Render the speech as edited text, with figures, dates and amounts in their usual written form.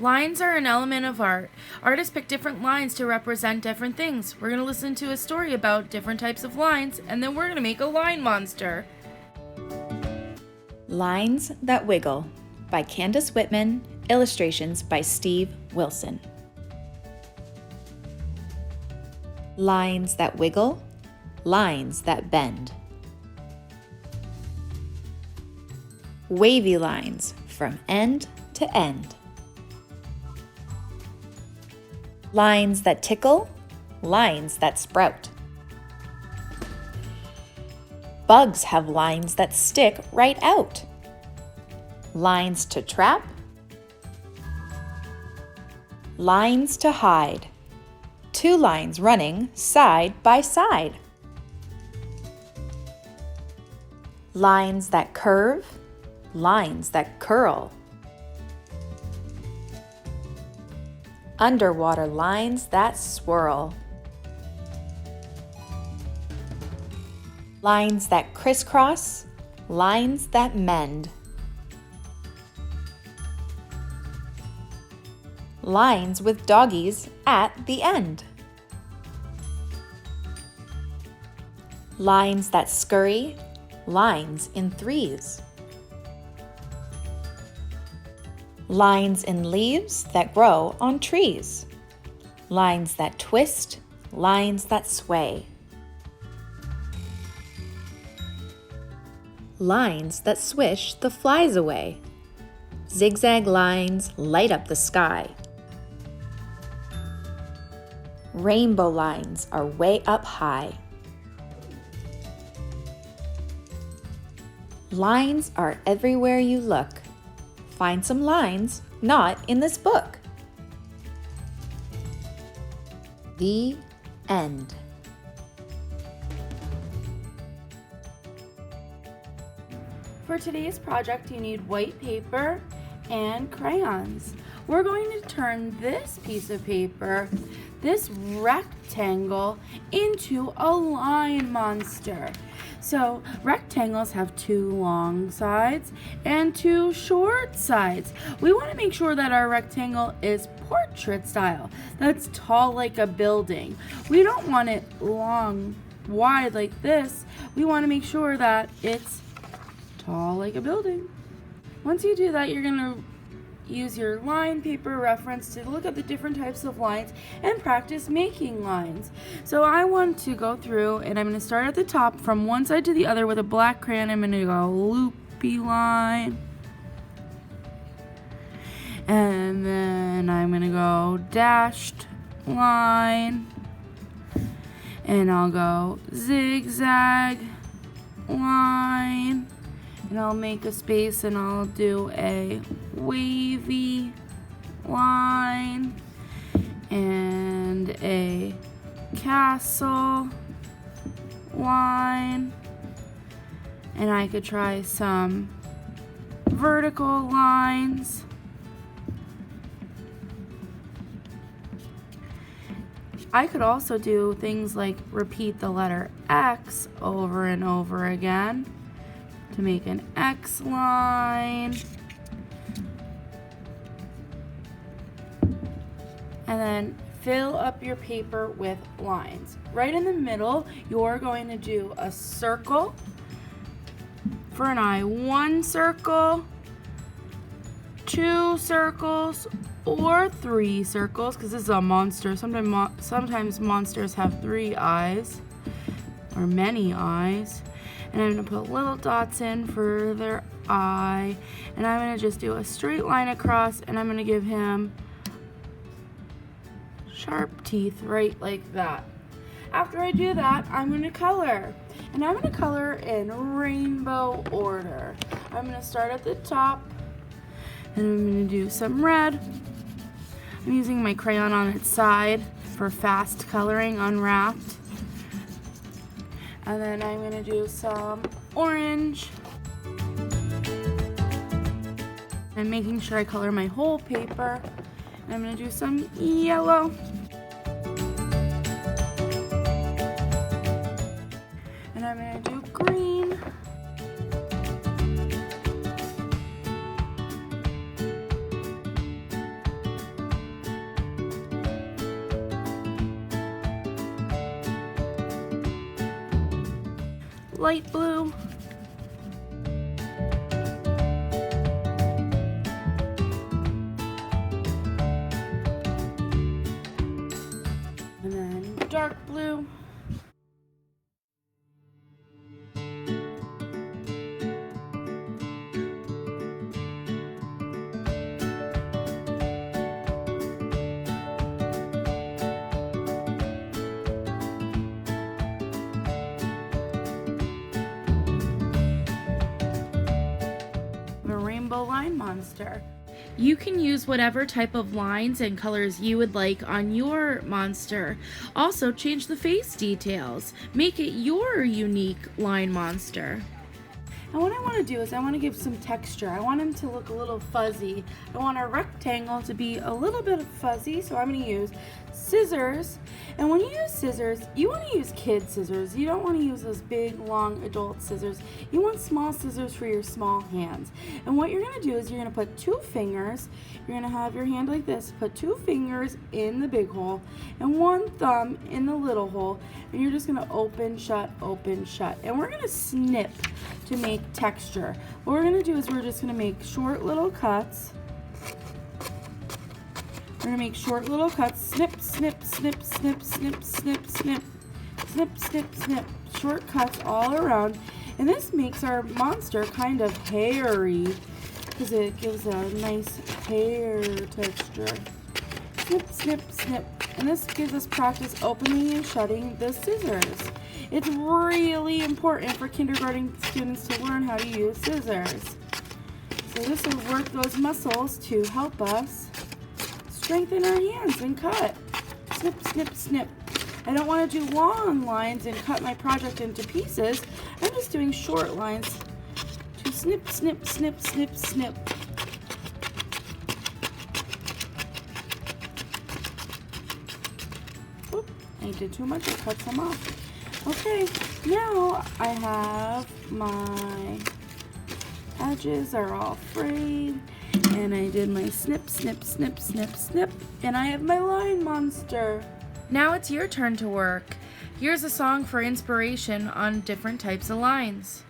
Lines are an element of art. Artists pick different lines to represent different things. We're going to listen to a story about different types of lines, and then we're going to make a line monster. Lines That Wiggle by Candace Whitman, illustrations by Steve Wilson. Lines that wiggle, lines that bend. Wavy lines from end to end. Lines that tickle, lines that sprout. Bugs have lines that stick right out. Lines to trap, lines to hide. Two lines running side by side. Lines that curve, lines that curl. Underwater lines that swirl. Lines that crisscross, lines that mend. Lines with doggies at the end. Lines that scurry, lines in threes. Lines in leaves that grow on trees. Lines that twist, lines that sway. Lines that swish the flies away. Zigzag lines light up the sky. Rainbow lines are way up high. Lines are everywhere you look. Find some lines not in this book. The end. For today's project, you need white paper and crayons. We're going to turn this piece of paper, this rectangle, into a line monster. So rectangles have two long sides and two short sides. We want to make sure that our rectangle is portrait style. That's tall like a building. We don't want it long, wide like this. We want to make sure that it's tall like a building. Once you do that, you're going to use your line paper reference to look at the different types of lines and practice making lines. So I want to go through and I'm going to start at the top from one side to the other with a black crayon. I'm going to go loopy line. And then I'm going to go dashed line. And I'll go zigzag line. And I'll make a space and I'll do a wavy line and a castle line. And I could try some vertical lines. I could also do things like repeat the letter X over and over again to make an X line. And then fill up your paper with lines. Right in the middle, you're going to do a circle for an eye. One circle, two circles, or three circles, because this is a monster. Sometimes monsters have three eyes, or many eyes. And I'm going to put little dots in for their eye. And I'm going to just do a straight line across, and I'm going to give him sharp teeth right like that. After I do that, I'm going to color. And I'm going to color in rainbow order. I'm going to start at the top, and I'm going to do some red. I'm using my crayon on its side for fast coloring, unwrapped. And then I'm going to do some orange. I'm making sure I color my whole paper. And I'm going to do some yellow. And I'm going to do green. light blue. And then dark blue. A rainbow line monster. You can use whatever type of lines and colors you would like on your monster. Also, change the face details. Make it your unique line monster. And what I want to do is I want to give some texture. I want him to look a little fuzzy. I want our rectangle to be a little bit fuzzy, so I'm going to use scissors. And when you use scissors, you want to use kid scissors. You don't want to use those big, long adult scissors. You want small scissors for your small hands. And what you're going to do is you're going to put 2 fingers. You're going to have your hand like this. Put 2 fingers in the big hole and 1 thumb in the little hole. And you're just going to open, shut, open, shut. And we're going to snip to make texture. What we're going to do is we're just going to make short little cuts. We're going to make short little cuts. Snip, snip, snip, snip, snip, snip, snip. Snip, snip, snip. Short cuts all around. And this makes our monster kind of hairy because it gives a nice hair texture. Snip, snip, snip. And this gives us practice opening and shutting the scissors. It's really important for kindergarten students to learn how to use scissors. So this will work those muscles to help us strengthen our hands and cut. Snip, snip, snip. I don't want to do long lines and cut my project into pieces. I'm just doing short lines to snip, snip, snip, snip, snip. Oop, I did too much. I cut some off. Okay, now I have my edges are all frayed, and I did my snip, snip, snip, snip, snip, and I have my line monster. Now it's your turn to work. Here's a song for inspiration on different types of lines.